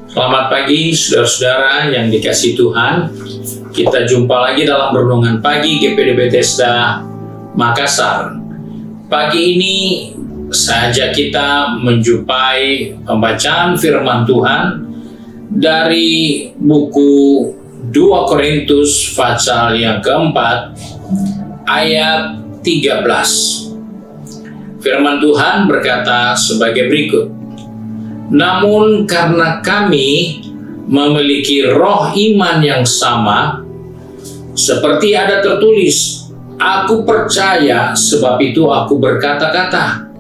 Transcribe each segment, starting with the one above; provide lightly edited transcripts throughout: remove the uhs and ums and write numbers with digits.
Selamat pagi saudara-saudara yang dikasihi Tuhan. Kita jumpa lagi dalam renungan pagi GPD Bethesda Makassar. Pagi ini saya ajak kita menjumpai pembacaan firman Tuhan dari buku 2 Korintus pasal yang keempat ayat 13. Firman Tuhan berkata sebagai berikut. Namun karena kami memiliki roh iman yang sama, seperti ada tertulis, aku percaya sebab itu aku berkata-kata.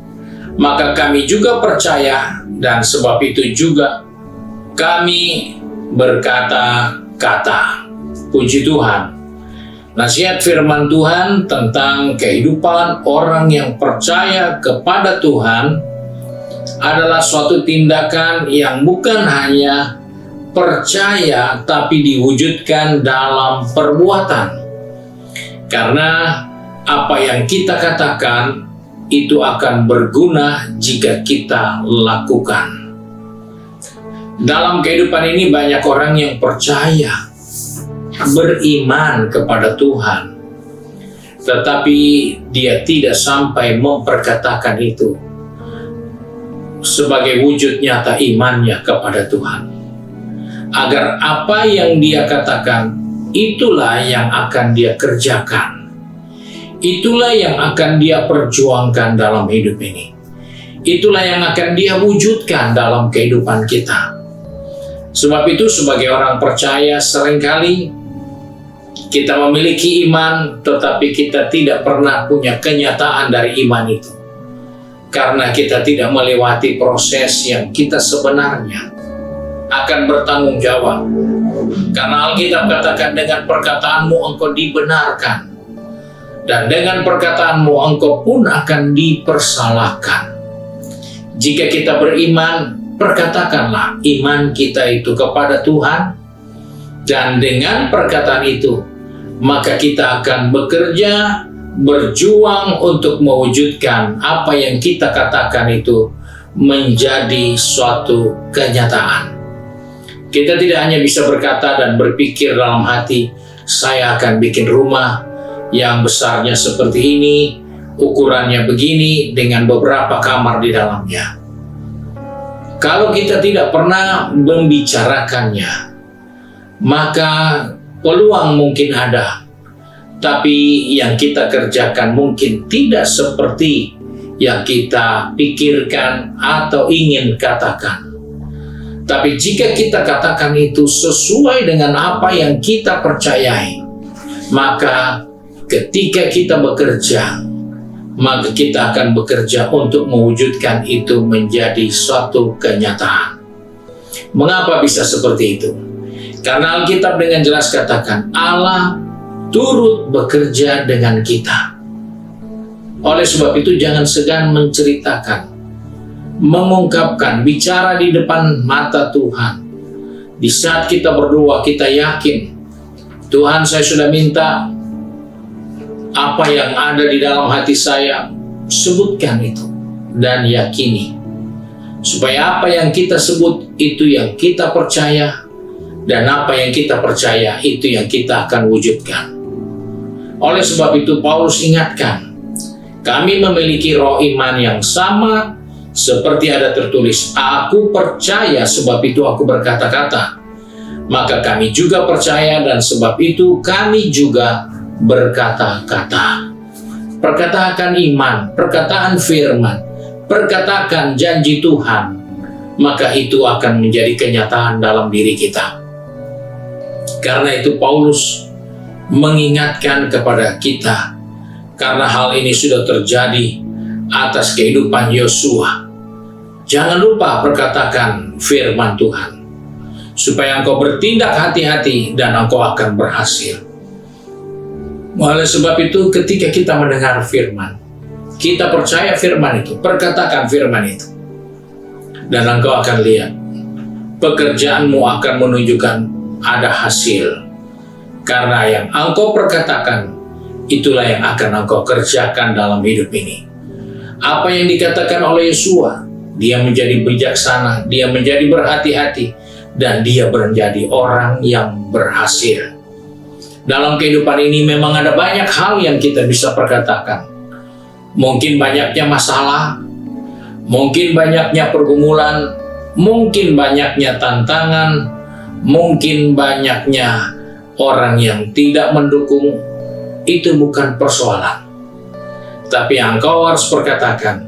Maka kami juga percaya dan sebab itu juga kami berkata-kata. Puji Tuhan. Nasihat firman Tuhan tentang kehidupan orang yang percaya kepada Tuhan adalah suatu tindakan yang bukan hanya percaya tapi diwujudkan dalam perbuatan. Karena apa yang kita katakan itu akan berguna jika kita lakukan. Dalam kehidupan ini banyak orang yang percaya, beriman kepada Tuhan, tetapi dia tidak sampai memperkatakan itu sebagai wujud nyata imannya kepada Tuhan. Agar apa yang dia katakan, itulah yang akan dia kerjakan. Itulah yang akan dia perjuangkan dalam hidup ini. Itulah yang akan dia wujudkan dalam kehidupan kita. Sebab itu sebagai orang percaya seringkali kita memiliki iman, tetapi kita tidak pernah punya kenyataan dari iman itu. Karena kita tidak melewati proses yang kita sebenarnya akan bertanggung jawab. Karena Alkitab katakan dengan perkataanmu engkau dibenarkan. Dan dengan perkataanmu engkau pun akan dipersalahkan. Jika kita beriman, perkatakanlah iman kita itu kepada Tuhan. Dan dengan perkataan itu, maka kita akan bekerja, berjuang untuk mewujudkan apa yang kita katakan itu menjadi suatu kenyataan. Kita tidak hanya bisa berkata dan berpikir dalam hati, saya akan bikin rumah yang besarnya seperti ini, ukurannya begini, dengan beberapa kamar di dalamnya. Kalau kita tidak pernah membicarakannya, maka peluang mungkin ada, tapi yang kita kerjakan mungkin tidak seperti yang kita pikirkan atau ingin katakan. Tapi jika kita katakan itu sesuai dengan apa yang kita percayai, maka ketika kita bekerja, maka kita akan bekerja untuk mewujudkan itu menjadi suatu kenyataan. Mengapa bisa seperti itu? Karena Alkitab dengan jelas katakan, Allah turut bekerja dengan kita. Oleh sebab itu jangan segan menceritakan, mengungkapkan, bicara di depan mata Tuhan. Di saat kita berdoa, kita yakin, Tuhan, saya sudah minta apa yang ada di dalam hati saya, sebutkan itu dan yakini. Supaya apa yang kita sebut itu yang kita percaya, dan apa yang kita percaya itu yang kita akan wujudkan. Oleh sebab itu Paulus ingatkan, kami memiliki roh iman yang sama, seperti ada tertulis, aku percaya sebab itu aku berkata-kata. Maka kami juga percaya dan sebab itu kami juga berkata-kata. Perkataan iman, perkataan firman, perkataan janji Tuhan, maka itu akan menjadi kenyataan dalam diri kita. Karena itu Paulus mengingatkan kepada kita, karena hal ini sudah terjadi atas kehidupan Yosua. Jangan lupa perkatakan firman Tuhan, supaya engkau bertindak hati-hati dan engkau akan berhasil. Oleh sebab itu ketika kita mendengar firman, kita percaya firman itu, perkatakan firman itu, dan engkau akan lihat pekerjaanmu akan menunjukkan ada hasil. Karena yang engkau perkatakan, itulah yang akan engkau kerjakan dalam hidup ini. Apa yang dikatakan oleh Yosua, dia menjadi bijaksana, dia menjadi berhati-hati, dan dia menjadi orang yang berhasil. Dalam kehidupan ini memang ada banyak hal yang kita bisa perkatakan. Mungkin banyaknya masalah, mungkin banyaknya pergumulan, mungkin banyaknya tantangan, mungkin banyaknya orang yang tidak mendukung. Itu bukan persoalan. Tapi engkau harus perkatakan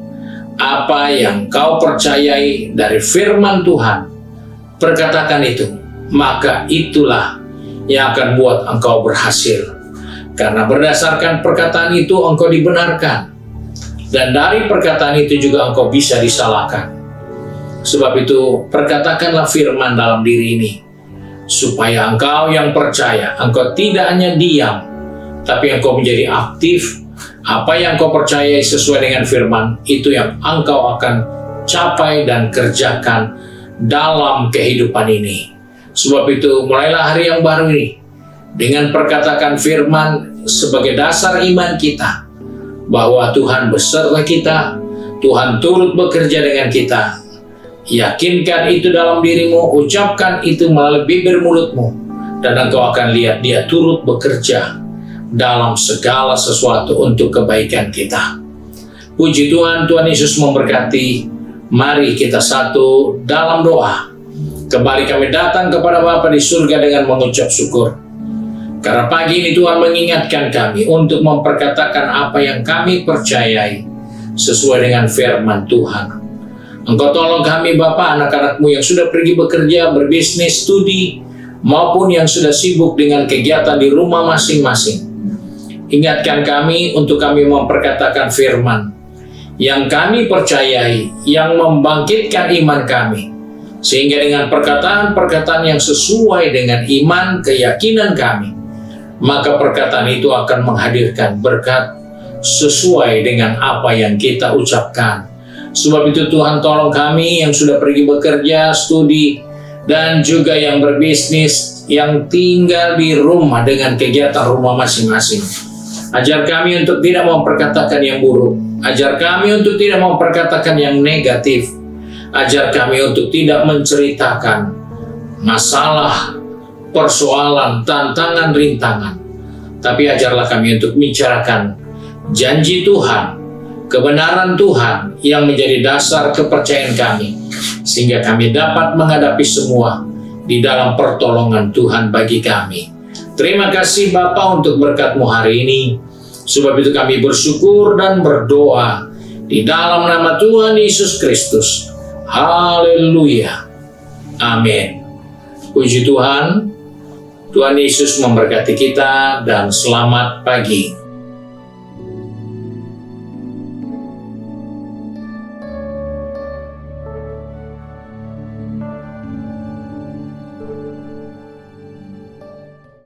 apa yang kau percayai dari firman Tuhan. Perkatakan itu, maka itulah yang akan buat engkau berhasil. Karena berdasarkan perkataan itu engkau dibenarkan. Dan dari perkataan itu juga engkau bisa disalahkan. Sebab itu perkatakanlah firman dalam diri ini, supaya engkau yang percaya, engkau tidak hanya diam, tapi engkau menjadi aktif. Apa yang kau percayai sesuai dengan firman, itu yang engkau akan capai dan kerjakan dalam kehidupan ini. Sebab itu mulailah hari yang baru ini dengan perkatakan firman sebagai dasar iman kita, bahwa Tuhan beserta kita, Tuhan turut bekerja dengan kita. Yakinkan itu dalam dirimu, ucapkan itu melalui bibir mulutmu, dan engkau akan lihat dia turut bekerja dalam segala sesuatu untuk kebaikan kita. Puji Tuhan, Tuhan Yesus memberkati. Mari kita satu dalam doa. Kembali kami datang kepada Bapa di surga dengan mengucap syukur. Karena pagi ini Tuhan mengingatkan kami untuk memperkatakan apa yang kami percayai sesuai dengan firman Tuhan. Engkau tolong kami Bapa, anak-anak-Mu yang sudah pergi bekerja, berbisnis, studi, maupun yang sudah sibuk dengan kegiatan di rumah masing-masing. Ingatkan kami untuk kami memperkatakan firman yang kami percayai, yang membangkitkan iman kami. Sehingga dengan perkataan-perkataan yang sesuai dengan iman keyakinan kami, maka perkataan itu akan menghadirkan berkat sesuai dengan apa yang kita ucapkan. Sebab itu Tuhan tolong kami yang sudah pergi bekerja, studi, dan juga yang berbisnis, yang tinggal di rumah dengan kegiatan rumah masing-masing. Ajar kami untuk tidak memperkatakan yang buruk. Ajar kami untuk tidak memperkatakan yang negatif. Ajar kami untuk tidak menceritakan masalah, persoalan, tantangan, rintangan. Tapi ajarlah kami untuk membicarakan janji Tuhan, kebenaran Tuhan yang menjadi dasar kepercayaan kami. Sehingga kami dapat menghadapi semua di dalam pertolongan Tuhan bagi kami. Terima kasih Bapa untuk berkat-Mu hari ini. Sebab itu kami bersyukur dan berdoa di dalam nama Tuhan Yesus Kristus. Haleluya. Amin. Puji Tuhan. Tuhan Yesus memberkati kita dan selamat pagi.